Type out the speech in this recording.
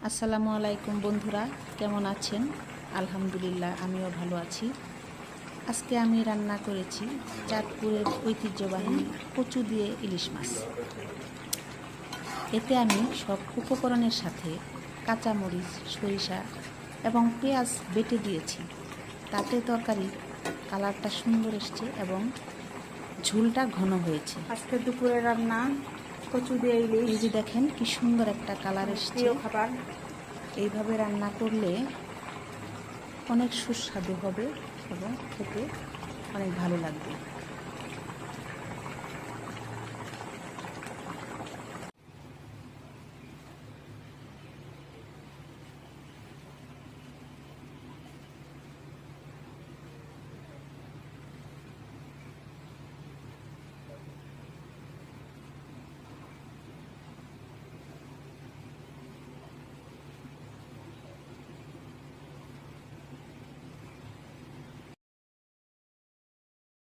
আসসালামু আলাইকুম বন্ধুরা, কেমন আছেন? আলহামদুলিল্লাহ, আমিও ভালো আছি। আজকে আমি রান্না করেছি চাঁদপুরের ঐতিহ্যবাহী কচু দিয়ে ইলিশ মাছ। এতে আমি সব উপকরণের সাথে কাঁচামরিচ, সরিষা এবং পেঁয়াজ বেটে দিয়েছি। তাতে তরকারির কালারটা সুন্দর এসছে এবং ঝোলটা ঘন হয়েছে। আজকে দুপুরে রান্না কচু দিয়ে ইলিশ। এই যে দেখেন কি সুন্দর একটা কালার এসছে। প্রিয় খাবার। এইভাবে রান্না করলে অনেক সুস্বাদু হবে এবং খেতে অনেক ভালো লাগবে।